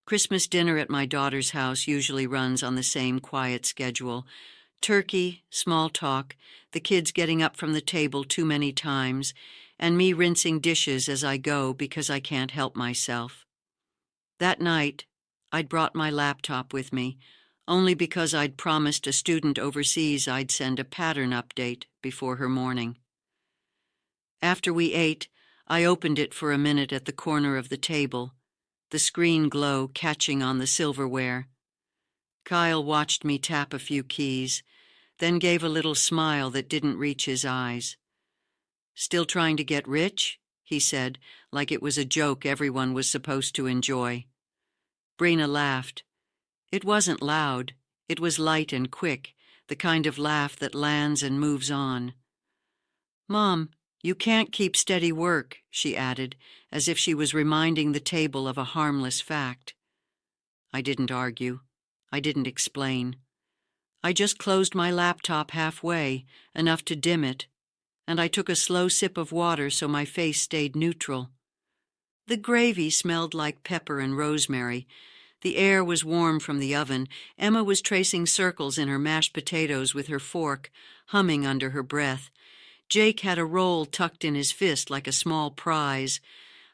Christmas dinner at my daughter's house usually runs on the same quiet schedule. Turkey, small talk, the kids getting up from the table too many times, and me rinsing dishes as I go because I can't help myself. That night, I'd brought my laptop with me, only because I'd promised a student overseas I'd send a pattern update before her morning. After we ate, I opened it for a minute at the corner of the table, the screen glow catching on the silverware. Kyle watched me tap a few keys, then gave a little smile that didn't reach his eyes. "Still trying to get rich?" he said, like it was a joke everyone was supposed to enjoy. Brina laughed. It wasn't loud. It was light and quick, the kind of laugh that lands and moves on. "Mom, you can't keep steady work," she added, as if she was reminding the table of a harmless fact. I didn't argue. I didn't explain. I just closed my laptop halfway, enough to dim it, and I took a slow sip of water so my face stayed neutral. The gravy smelled like pepper and rosemary. The air was warm from the oven. Emma was tracing circles in her mashed potatoes with her fork, humming under her breath. Jake had a roll tucked in his fist like a small prize.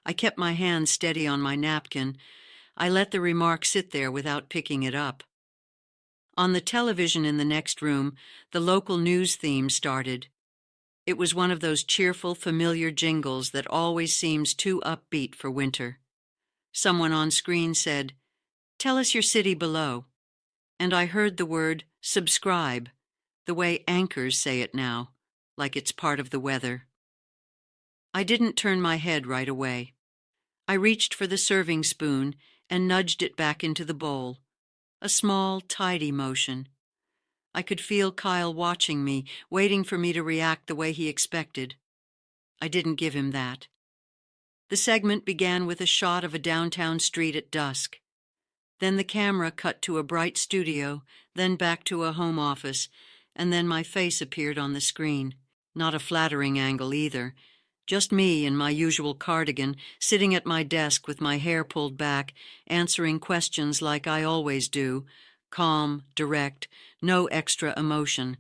I kept my hand steady on my napkin. I let the remark sit there without picking it up. On the television in the next room, the local news theme started. It was one of those cheerful, familiar jingles that always seems too upbeat for winter. Someone on screen said, "Tell us your city below." And I heard the word subscribe, the way anchors say it now, like it's part of the weather. I didn't turn my head right away. I reached for the serving spoon and nudged it back into the bowl. A small, tidy motion. I could feel Kyle watching me, waiting for me to react the way he expected. I didn't give him that. The segment began with a shot of a downtown street at dusk. Then the camera cut to a bright studio, then back to a home office, and then my face appeared on the screen. Not a flattering angle either. Just me in my usual cardigan, sitting at my desk with my hair pulled back, answering questions like I always do, calm, direct, no extra emotion.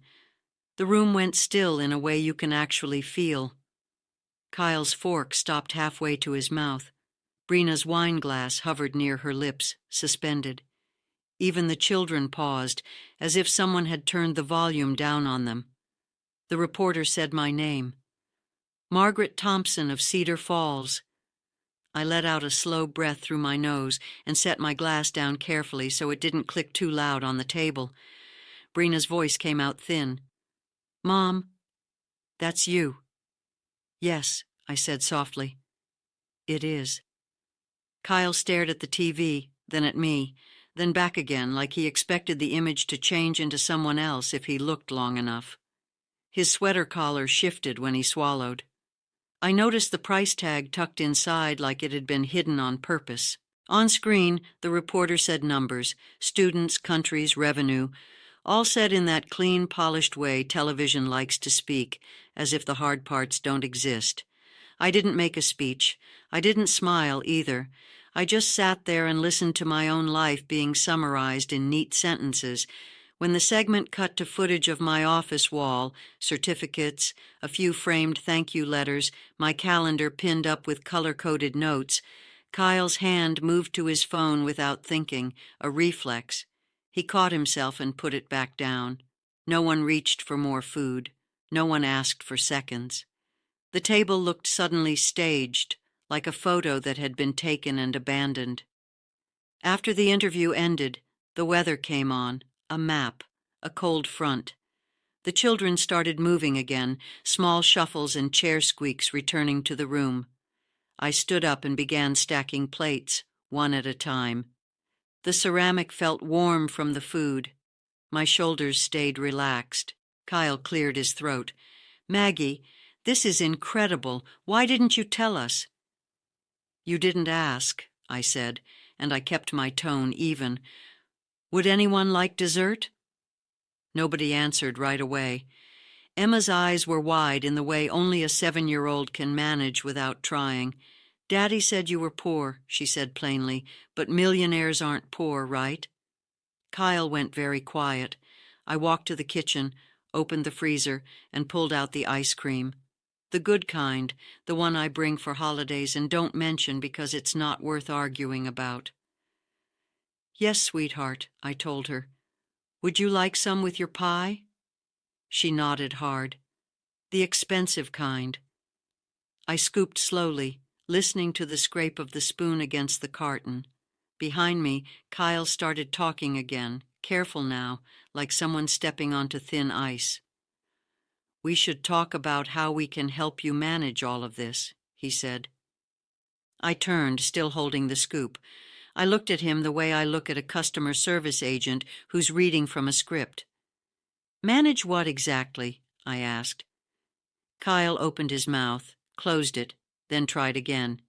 The room went still in a way you can actually feel. Kyle's fork stopped halfway to his mouth. Brina's wine glass hovered near her lips, suspended. Even the children paused, as if someone had turned the volume down on them. The reporter said my name. Margaret Thompson of Cedar Falls. I let out a slow breath through my nose and set my glass down carefully so it didn't click too loud on the table. Brina's voice came out thin. "Mom, that's you." "Yes," I said softly. "It is." Kyle stared at the TV, then at me, then back again like he expected the image to change into someone else if he looked long enough. His sweater collar shifted when he swallowed. I noticed the price tag tucked inside like it had been hidden on purpose. On screen, the reporter said numbers, students, countries, revenue, all said in that clean, polished way television likes to speak, as if the hard parts don't exist. I didn't make a speech. I didn't smile either. I just sat there and listened to my own life being summarized in neat sentences. When the segment cut to footage of my office wall, certificates, a few framed thank you letters, my calendar pinned up with color-coded notes, Kyle's hand moved to his phone without thinking, a reflex. He caught himself and put it back down. No one reached for more food. No one asked for seconds. The table looked suddenly staged, like a photo that had been taken and abandoned. After the interview ended, the weather came on, a map, a cold front. The children started moving again, small shuffles and chair squeaks returning to the room. I stood up and began stacking plates, one at a time. The ceramic felt warm from the food. My shoulders stayed relaxed. Kyle cleared his throat. "Maggie, this is incredible. Why didn't you tell us?" "You didn't ask," I said, and I kept my tone even. "Would anyone like dessert?" Nobody answered right away. Emma's eyes were wide in the way only a 7-year-old can manage without trying. Daddy said you were poor, she said plainly, but millionaires aren't poor, right? Kyle went very quiet. I walked to the kitchen, opened the freezer, and pulled out the ice cream. The good kind, the one I bring for holidays and don't mention because it's not worth arguing about. Yes, sweetheart, I told her. Would you like some with your pie? She nodded hard. The expensive kind. I scooped slowly, listening to the scrape of the spoon against the carton. Behind me, Kyle started talking again, careful now, like someone stepping onto thin ice. We should talk about how we can help you manage all of this, he said. I turned, still holding the scoop. I looked at him the way I look at a customer service agent who's reading from a script. Manage what exactly? I asked. Kyle opened his mouth, closed it, then tried again.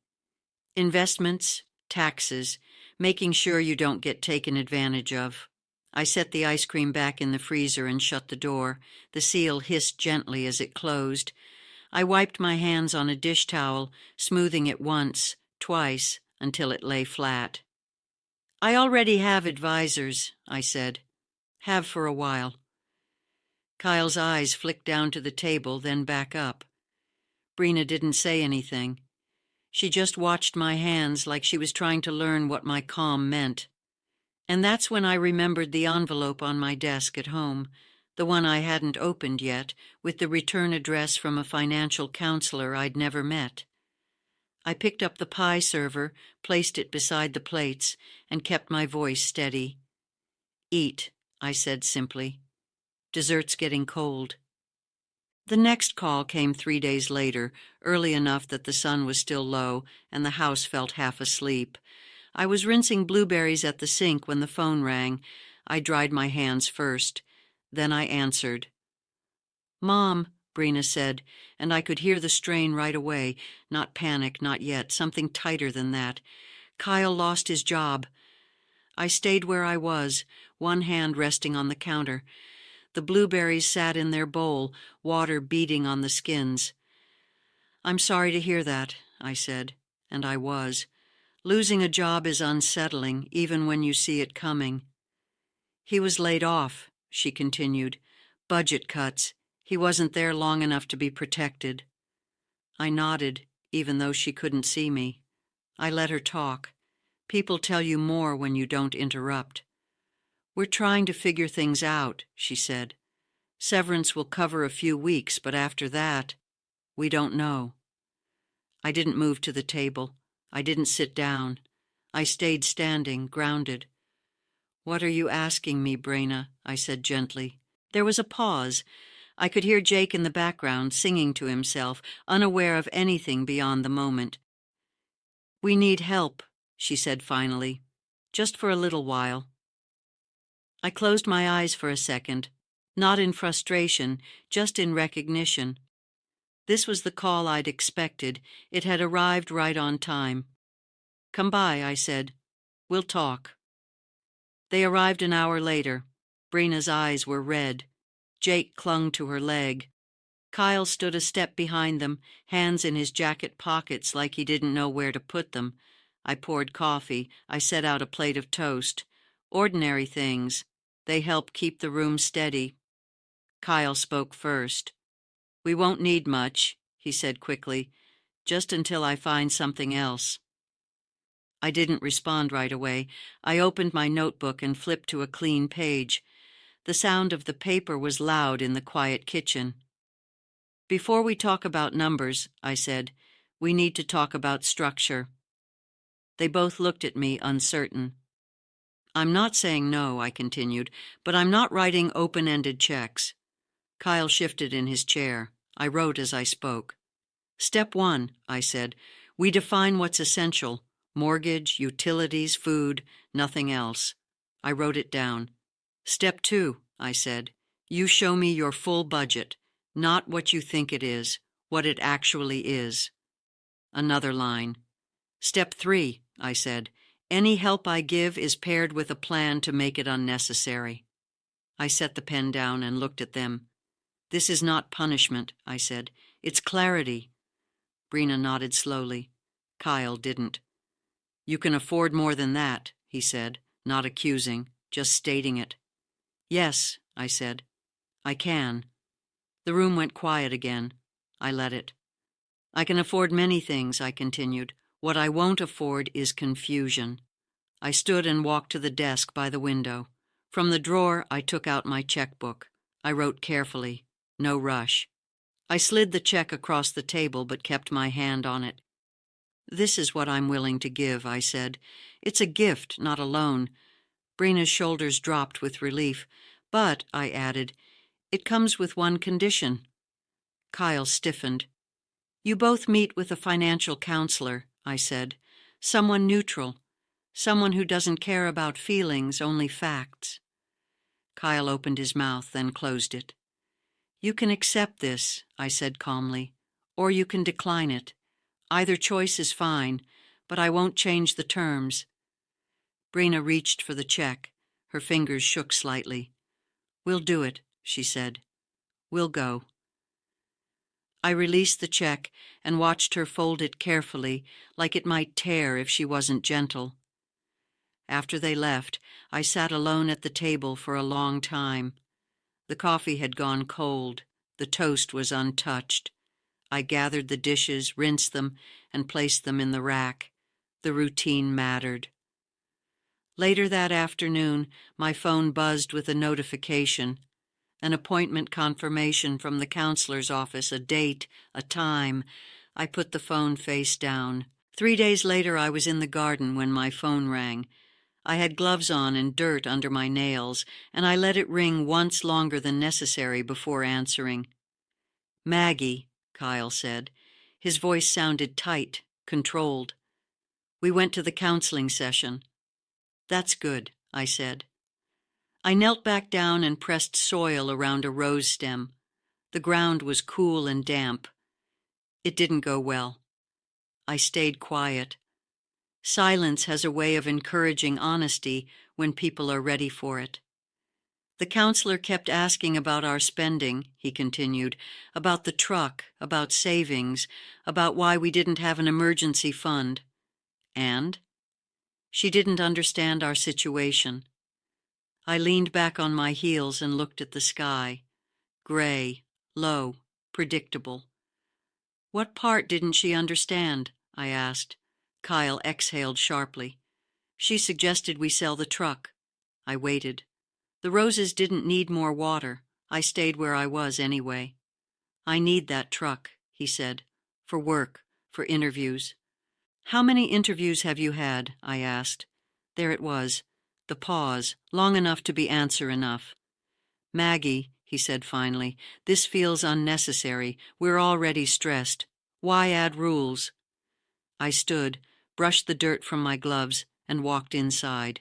Investments, taxes, making sure you don't get taken advantage of. I set the ice cream back in the freezer and shut the door. The seal hissed gently as it closed. I wiped my hands on a dish towel, smoothing it once, twice, until it lay flat. I already have advisors, I said. Have for a while. Kyle's eyes flicked down to the table, then back up. Brina didn't say anything. She just watched my hands like she was trying to learn what my calm meant. And that's when I remembered the envelope on my desk at home, the one I hadn't opened yet, with the return address from a financial counselor I'd never met. I picked up the pie server, placed it beside the plates, and kept my voice steady. Eat, I said simply. Dessert's getting cold. The next call came 3 days later, early enough that the sun was still low and the house felt half asleep. I was rinsing blueberries at the sink when the phone rang. I dried my hands first. Then I answered. Mom, Brina said, and I could hear the strain right away. Not panic, not yet, something tighter than that. Kyle lost his job. I stayed where I was, one hand resting on the counter. The blueberries sat in their bowl, water beading on the skins. I'm sorry to hear that, I said, and I was. Losing a job is unsettling, even when you see it coming. He was laid off, she continued. Budget cuts. He wasn't there long enough to be protected. I nodded, even though she couldn't see me. I let her talk. People tell you more when you don't interrupt. We're trying to figure things out, she said. Severance will cover a few weeks, but after that, we don't know. I didn't move to the table. I didn't sit down. I stayed standing, grounded. What are you asking me, Brina? I said gently. There was a pause. I could hear Jake in the background singing to himself, unaware of anything beyond the moment. We need help, she said finally. Just for a little while. I closed my eyes for a second, not in frustration, just in recognition. This was the call I'd expected. It had arrived right on time. Come by, I said. We'll talk. They arrived an hour later. Brina's eyes were red. Jake clung to her leg. Kyle stood a step behind them, hands in his jacket pockets like he didn't know where to put them. I poured coffee. I set out a plate of toast. Ordinary things. They help keep the room steady. Kyle spoke first. We won't need much, he said quickly, just until I find something else. I didn't respond right away. I opened my notebook and flipped to a clean page. The sound of the paper was loud in the quiet kitchen. Before we talk about numbers, I said, we need to talk about structure. They both looked at me, uncertain. I'm not saying no, I continued, but I'm not writing open-ended checks. Kyle shifted in his chair. I wrote as I spoke. Step 1, I said, we define what's essential. Mortgage, utilities, food, nothing else. I wrote it down. Step 2, I said, you show me your full budget, not what you think it is, what it actually is. Another line. Step 3, I said, any help I give is paired with a plan to make it unnecessary. I set the pen down and looked at them. This is not punishment, I said. It's clarity. Brina nodded slowly. Kyle didn't. "You can afford more than that," he said, not accusing, just stating it. "Yes," I said. "I can." The room went quiet again. I let it. "I can afford many things," I continued. "What I won't afford is confusion." I stood and walked to the desk by the window. From the drawer, I took out my checkbook. I wrote carefully, "No rush." I slid the check across the table but kept my hand on it. "This is what I'm willing to give," I said. "It's a gift, not a loan." Brina's shoulders dropped with relief. "But," I added, "it comes with one condition." Kyle stiffened. "You both meet with a financial counselor," I said. "Someone neutral. Someone who doesn't care about feelings, only facts." Kyle opened his mouth, then closed it. "You can accept this," I said calmly, "or you can decline it. Either choice is fine, but I won't change the terms." Brina reached for the check. Her fingers shook slightly. "We'll do it," she said. "We'll go." I released the check and watched her fold it carefully, like it might tear if she wasn't gentle. After they left, I sat alone at the table for a long time. The coffee had gone cold. The toast was untouched. I gathered the dishes, rinsed them, and placed them in the rack. The routine mattered. Later that afternoon, my phone buzzed with a notification. An appointment confirmation from the counselor's office, a date, a time. I put the phone face down. 3 days later, I was in the garden when my phone rang. I had gloves on and dirt under my nails, and I let it ring once longer than necessary before answering. "Maggie," Kyle said. His voice sounded tight, controlled. "We went to the counseling session." "That's good," I said. I knelt back down and pressed soil around a rose stem. The ground was cool and damp. It didn't go well. I stayed quiet. Silence has a way of encouraging honesty when people are ready for it. "The counselor kept asking about our spending," he continued, "about the truck, about savings, about why we didn't have an emergency fund." "And?" "She didn't understand our situation." I leaned back on my heels and looked at the sky. Gray, low, predictable. "What part didn't she understand?" I asked. Kyle exhaled sharply. "She suggested we sell the truck." I waited. "The roses didn't need more water. I stayed where I was anyway." "I need that truck," he said, "for work, for interviews." "How many interviews have you had?" I asked. There it was, the pause, long enough to be answer enough. "Maggie," he said finally, "this feels unnecessary. We're already stressed. Why add rules?" I stood, brushed the dirt from my gloves, and walked inside.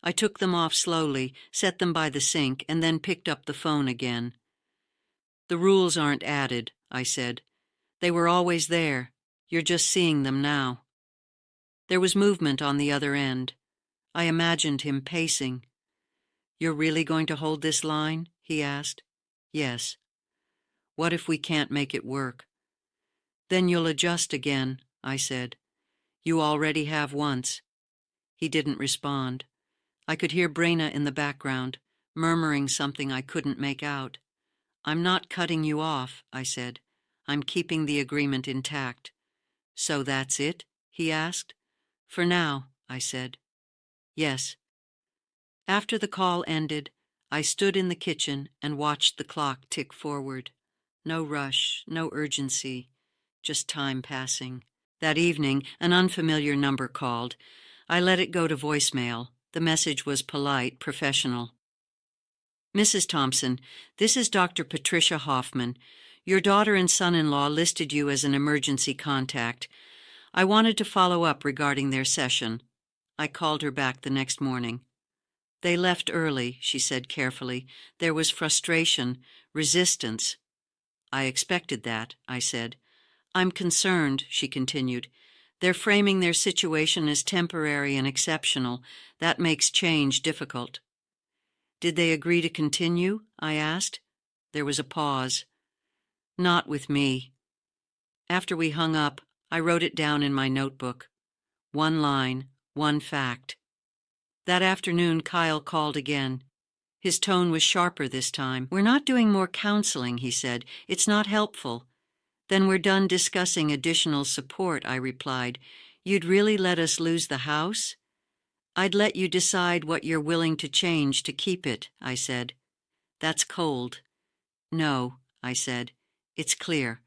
I took them off slowly, set them by the sink, and then picked up the phone again. "The rules aren't added," I said. "They were always there. You're just seeing them now." There was movement on the other end. I imagined him pacing. "You're really going to hold this line?" he asked. "Yes." "What if we can't make it work?" "Then you'll adjust again," I said. "You already have once." He didn't respond. I could hear Brina in the background, murmuring something I couldn't make out. "I'm not cutting you off," I said. "I'm keeping the agreement intact." "So that's it?" he asked. "For now," I said. "Yes." After the call ended, I stood in the kitchen and watched the clock tick forward. No rush, no urgency, just time passing. That evening, an unfamiliar number called. I let it go to voicemail. The message was polite, professional. "Mrs. Thompson, this is Dr. Patricia Hoffman. Your daughter and son-in-law listed you as an emergency contact. I wanted to follow up regarding their session." I called her back the next morning. "They left early," she said carefully. "There was frustration, resistance." "I expected that," I said. "I'm concerned," she continued. "They're framing their situation as temporary and exceptional. That makes change difficult." "Did they agree to continue?" I asked. There was a pause. "Not with me." After we hung up, I wrote it down in my notebook. One line, one fact. That afternoon, Kyle called again. His tone was sharper this time. "We're not doing more counseling," he said. "It's not helpful." "Then we're done discussing additional support," I replied. "You'd really let us lose the house?" "I'd let you decide what you're willing to change to keep it," I said. "That's cold." "No," I said. "It's clear."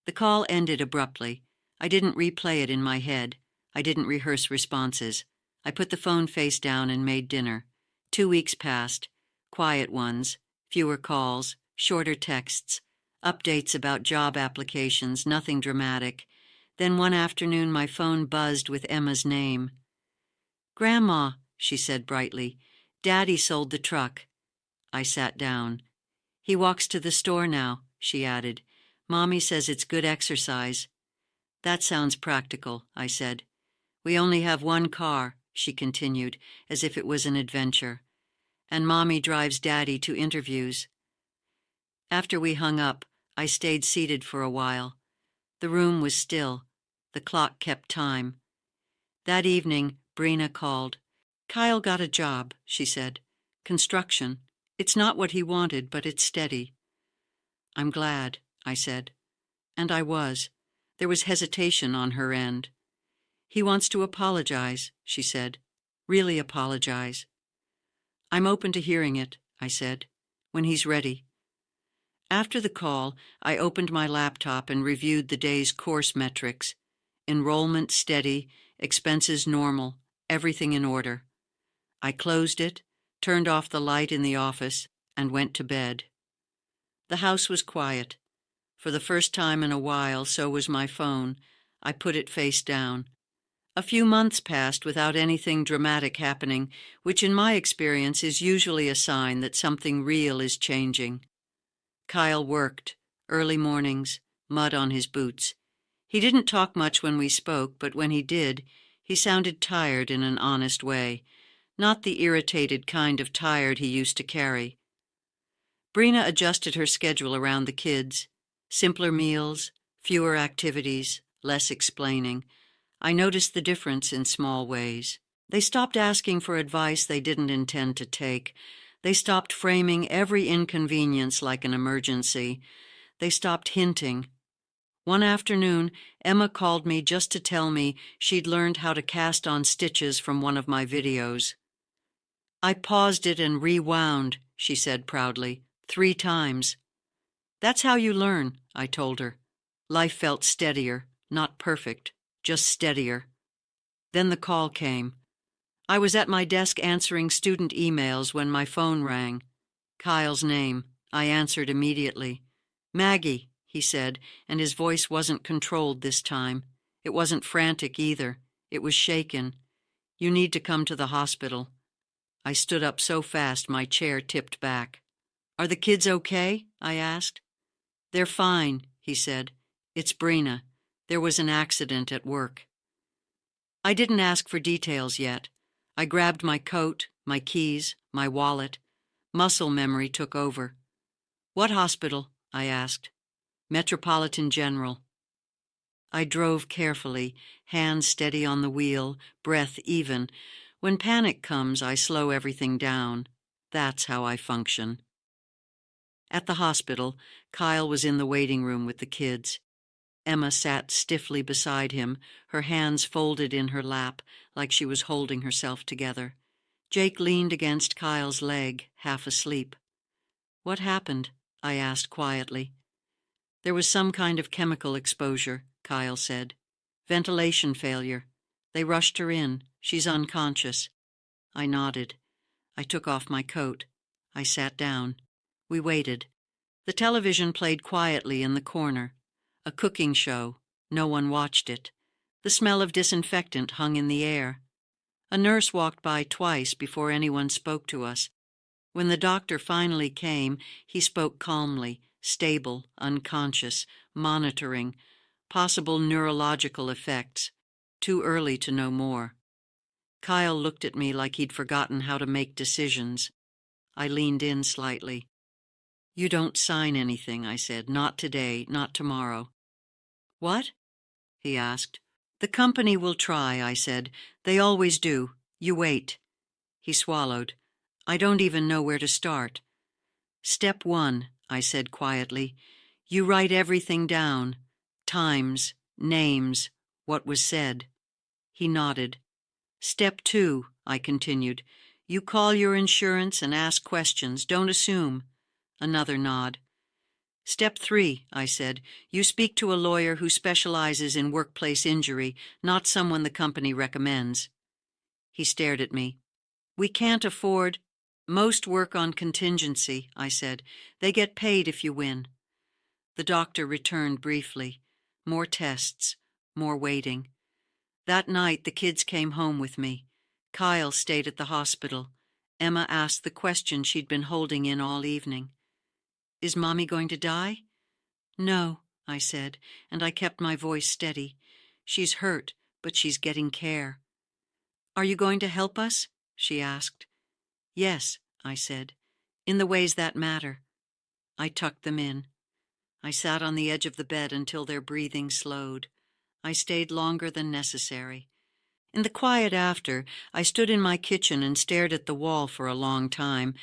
The call ended abruptly. I didn't replay it in my head. I didn't rehearse responses. I put the phone face down and made dinner. 2 weeks passed. Quiet ones, fewer calls, shorter texts, updates about job applications, nothing dramatic. Then one afternoon my phone buzzed with Emma's name. "Grandma," she said brightly, "Daddy sold the truck." I sat down. "He walks to the store now," she added. "Mommy says it's good exercise." "That sounds practical," I said. "We only have one car," she continued, as if it was an adventure. "And Mommy drives Daddy to interviews." After we hung up, I stayed seated for a while. The room was still. The clock kept time. That evening, Brina called. "Kyle got a job," she said. "Construction. It's not what he wanted, but it's steady." "I'm glad," I said. And I was. There was hesitation on her end. "He wants to apologize," she said. "Really apologize." "I'm open to hearing it," I said, "when he's ready." After the call, I opened my laptop and reviewed the day's course metrics. Enrollment steady, expenses normal, everything in order. I closed it, turned off the light in the office, and went to bed. The house was quiet. For the first time in a while, so was my phone. I put it face down. A few months passed without anything dramatic happening, which in my experience is usually a sign that something real is changing. Kyle worked, early mornings, mud on his boots. He didn't talk much when we spoke, but when he did, he sounded tired in an honest way, not the irritated kind of tired he used to carry. Brina adjusted her schedule around the kids. Simpler meals, fewer activities, less explaining. I noticed the difference in small ways. They stopped asking for advice they didn't intend to take. They stopped framing every inconvenience like an emergency. They stopped hinting. One afternoon, Emma called me just to tell me she'd learned how to cast on stitches from one of my videos. "I paused it and rewound," she said proudly, 3 times. "That's how you learn," I told her. Life felt steadier, not perfect, just steadier. Then the call came. I was at my desk answering student emails when my phone rang. Kyle's name. I answered immediately. "Maggie," he said, and his voice wasn't controlled this time. It wasn't frantic either. It was shaken. "You need to come to the hospital." I stood up so fast my chair tipped back. "Are the kids okay?" I asked. "They're fine," he said. "It's Brina. There was an accident at work." I didn't ask for details yet. I grabbed my coat, my keys, my wallet. Muscle memory took over. "What hospital?" I asked. "Metropolitan General." I drove carefully, hands steady on the wheel, breath even. When panic comes, I slow everything down. That's how I function. At the hospital, Kyle was in the waiting room with the kids. Emma sat stiffly beside him, her hands folded in her lap, like she was holding herself together. Jake leaned against Kyle's leg, half asleep. "What happened?" I asked quietly. "There was some kind of chemical exposure," Kyle said. "Ventilation failure. They rushed her in. She's unconscious." I nodded. I took off my coat. I sat down. We waited. The television played quietly in the corner. A cooking show. No one watched it. The smell of disinfectant hung in the air. A nurse walked by twice before anyone spoke to us. When the doctor finally came, he spoke calmly, stable, unconscious, monitoring, possible neurological effects. Too early to know more. Kyle looked at me like he'd forgotten how to make decisions. I leaned in slightly. "You don't sign anything," I said. "Not today, not tomorrow." "What?" he asked. "The company will try," I said. "They always do. You wait." He swallowed. "I don't even know where to start." "Step 1, I said quietly. "You write everything down. Times, names, what was said." He nodded. "Step 2, I continued. "You call your insurance and ask questions. Don't assume." Another nod. "Step 3, I said. "You speak to a lawyer who specializes in workplace injury, not someone the company recommends." He stared at me. "We can't afford—" "Most work on contingency," I said. "They get paid if you win." The doctor returned briefly. More tests, more waiting. That night, the kids came home with me. Kyle stayed at the hospital. Emma asked the question she'd been holding in all evening. "Is Mommy going to die?" "No," I said, and I kept my voice steady. "She's hurt, but she's getting care." "Are you going to help us?" she asked. "Yes," I said, "in the ways that matter." I tucked them in. I sat on the edge of the bed until their breathing slowed. I stayed longer than necessary. In the quiet after, I stood in my kitchen and stared at the wall for a long time.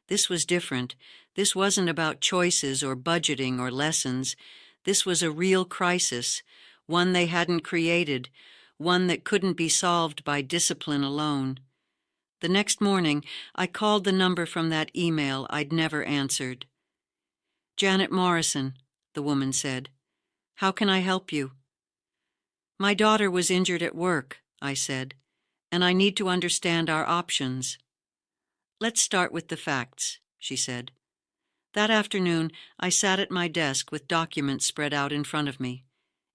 This was different. This wasn't about choices or budgeting or lessons. This was a real crisis, one they hadn't created, one that couldn't be solved by discipline alone. The next morning, I called the number from that email I'd never answered. "Janet Morrison," the woman said. "How can I help you?" "My daughter was injured at work," I said, "and I need to understand our options." "Let's start with the facts," she said. That afternoon, I sat at my desk with documents spread out in front of me.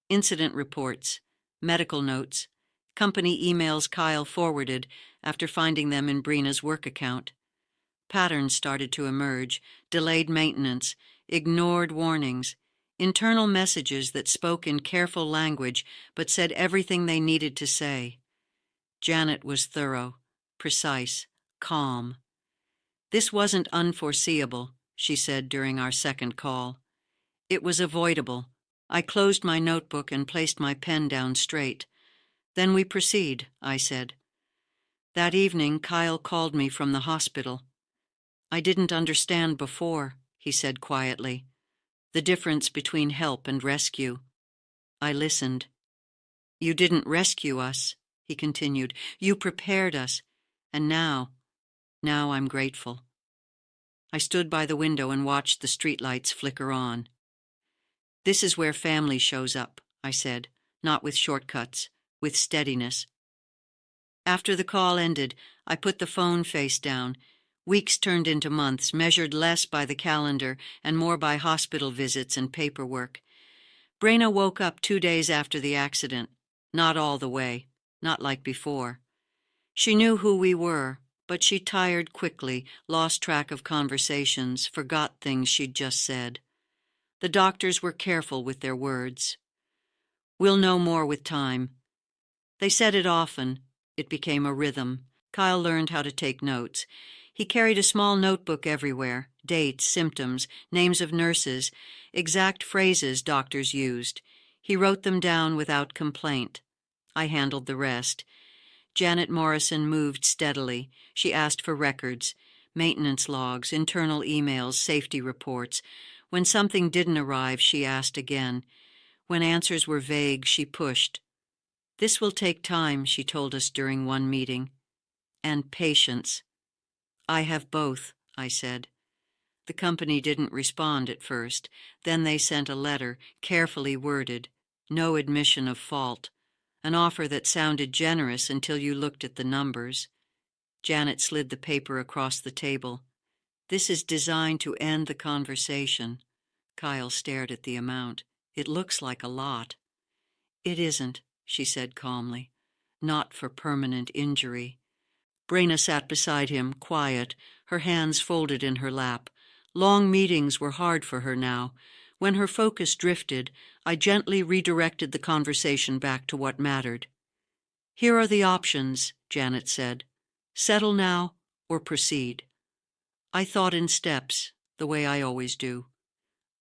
Incident reports, medical notes, company emails Kyle forwarded after finding them in Brina's work account. Patterns started to emerge: delayed maintenance, ignored warnings, internal messages that spoke in careful language but said everything they needed to say. Janet was thorough, precise, calm. "This wasn't unforeseeable," she said during our second call. "It was avoidable." I closed my notebook and placed my pen down straight. "Then we proceed," I said. That evening, Kyle called me from the hospital. "I didn't understand before," he said quietly, "the difference between help and rescue." I listened. "You didn't rescue us," he continued. "You prepared us. And now I'm grateful." I stood by the window and watched the streetlights flicker on. "This is where family shows up," I said, "not with shortcuts, with steadiness." After the call ended, I put the phone face down. Weeks turned into months, measured less by the calendar and more by hospital visits and paperwork. Brina woke up 2 days after the accident. Not all the way, not like before. She knew who we were, but she tired quickly, lost track of conversations, forgot things she'd just said. The doctors were careful with their words. "We'll know more with time." They said it often. It became a rhythm. Kyle learned how to take notes. He carried a small notebook everywhere: dates, symptoms, names of nurses, exact phrases doctors used. He wrote them down without complaint. I handled the rest. Janet Morrison moved steadily. She asked for records, maintenance logs, internal emails, safety reports. When something didn't arrive, she asked again. When answers were vague, she pushed. "This will take time," she told us during one meeting. "And patience." "I have both," I said. The company didn't respond at first. Then they sent a letter, carefully worded, no admission of fault, an offer that sounded generous until you looked at the numbers. Janet slid the paper across the table. "This is designed to end the conversation." Kyle stared at the amount. "It looks like a lot." "It isn't," she said calmly. "Not for permanent injury." Brina sat beside him, quiet, her hands folded in her lap. Long meetings were hard for her now. When her focus drifted, I gently redirected the conversation back to what mattered. "Here are the options," Janet said. "Settle now or proceed." I thought in steps, the way I always do.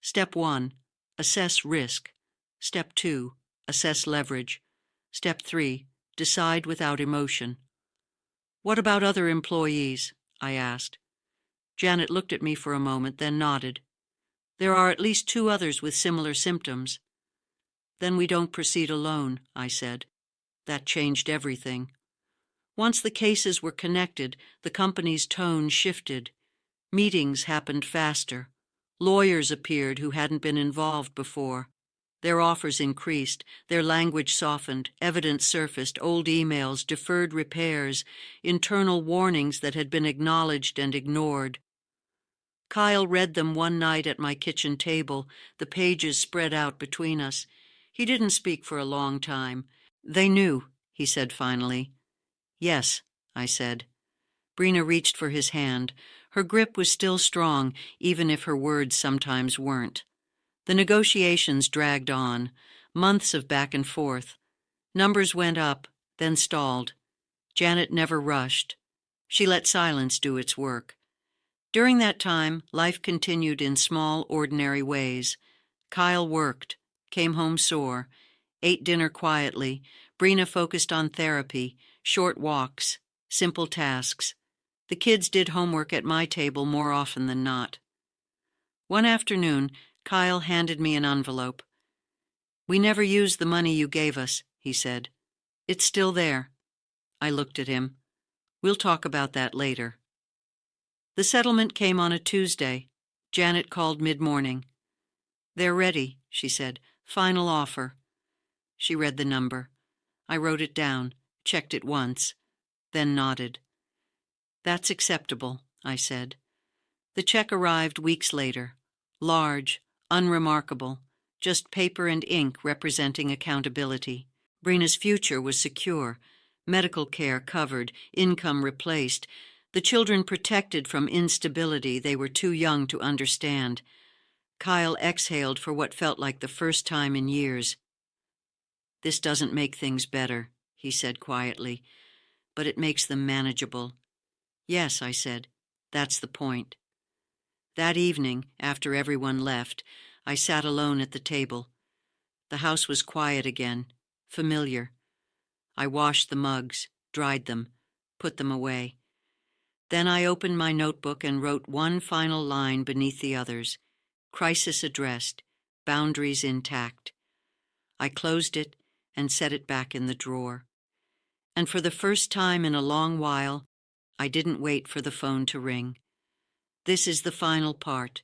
Step 1, assess risk. Step 2, Assess leverage. Step 3. Decide without emotion. What about other employees? I asked. Janet looked at me for a moment, then nodded. There are at least 2 others with similar symptoms. Then we don't proceed alone, I said. That changed everything. Once the cases were connected, the company's tone shifted. Meetings happened faster. Lawyers appeared who hadn't been involved before. Their offers increased, their language softened, evidence surfaced, old emails, deferred repairs, internal warnings that had been acknowledged and ignored. Kyle read them one night at my kitchen table, the pages spread out between us. He didn't speak for a long time. They knew, he said finally. Yes, I said. Brina reached for his hand. Her grip was still strong, even if her words sometimes weren't. The negotiations dragged on, months of back and forth. Numbers went up, then stalled. Janet never rushed. She let silence do its work. During that time, life continued in small, ordinary ways. Kyle worked, came home sore, ate dinner quietly. Brina focused on therapy, short walks, simple tasks. The kids did homework at my table more often than not. One afternoon, Kyle handed me an envelope. We never used the money you gave us, he said. It's still there. I looked at him. We'll talk about that later. The settlement came on a Tuesday. Janet called mid-morning. They're ready, she said. Final offer. She read the number. I wrote it down, checked it once, then nodded. That's acceptable, I said. The check arrived weeks later. Large, unremarkable, just paper and ink representing accountability. Brina's future was secure, medical care covered, income replaced, the children protected from instability they were too young to understand. Kyle exhaled for what felt like the first time in years. This doesn't make things better, he said quietly, but it makes them manageable. Yes, I said, that's the point. That evening, after everyone left, I sat alone at the table. The house was quiet again, familiar. I washed the mugs, dried them, put them away. Then I opened my notebook and wrote one final line beneath the others. Crisis addressed, boundaries intact. I closed it and set it back in the drawer. And for the first time in a long while, I didn't wait for the phone to ring. This is the final part.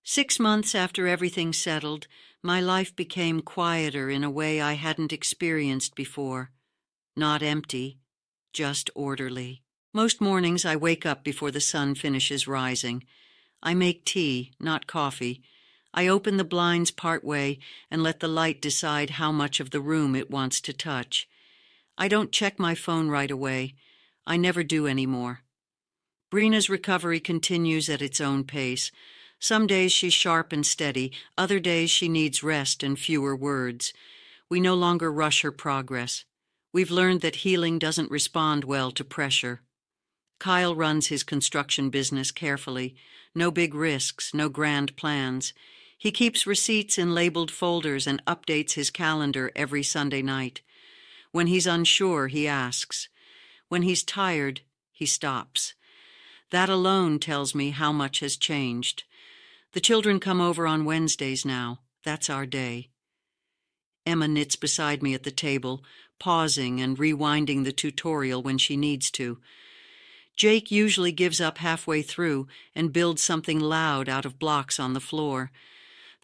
6 months after everything settled, my life became quieter in a way I hadn't experienced before. Not empty, just orderly. Most mornings I wake up before the sun finishes rising. I make tea, not coffee. I open the blinds partway and let the light decide how much of the room it wants to touch. I don't check my phone right away. I never do anymore. Brina's recovery continues at its own pace. Some days she's sharp and steady, other days she needs rest and fewer words. We no longer rush her progress. We've learned that healing doesn't respond well to pressure. Kyle runs his construction business carefully. No big risks, no grand plans. He keeps receipts in labeled folders and updates his calendar every Sunday night. When he's unsure, he asks. When he's tired, he stops. That alone tells me how much has changed. The children come over on Wednesdays now. That's our day. Emma knits beside me at the table, pausing and rewinding the tutorial when she needs to. Jake usually gives up halfway through and builds something loud out of blocks on the floor.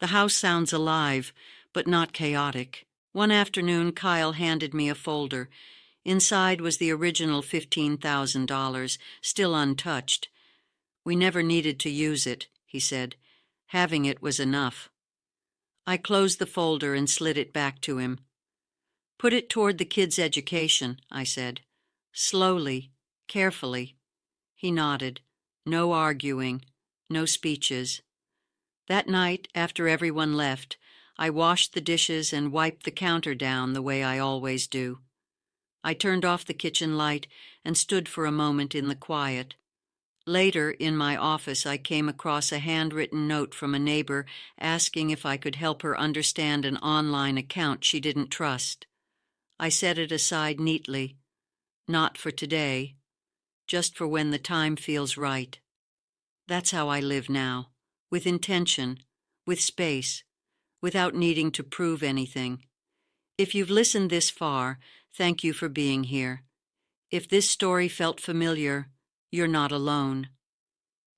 The house sounds alive, but not chaotic. One afternoon, Kyle handed me a folder. Inside was the original $15,000, still untouched. We never needed to use it, he said. Having it was enough. I closed the folder and slid it back to him. Put it toward the kids' education, I said. Slowly, carefully. He nodded. No arguing, no speeches. That night, after everyone left, I washed the dishes and wiped the counter down the way I always do. I turned off the kitchen light and stood for a moment in the quiet. Later, in my office, I came across a handwritten note from a neighbor asking if I could help her understand an online account she didn't trust. I set it aside neatly. Not for today, just for when the time feels right. That's how I live now, with intention, with space, without needing to prove anything. If you've listened this far, thank you for being here. If this story felt familiar, you're not alone.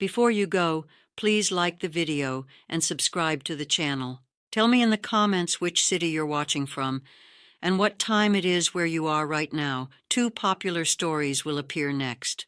Before you go, please like the video and subscribe to the channel. Tell me in the comments which city you're watching from and what time it is where you are right now. 2 popular stories will appear next.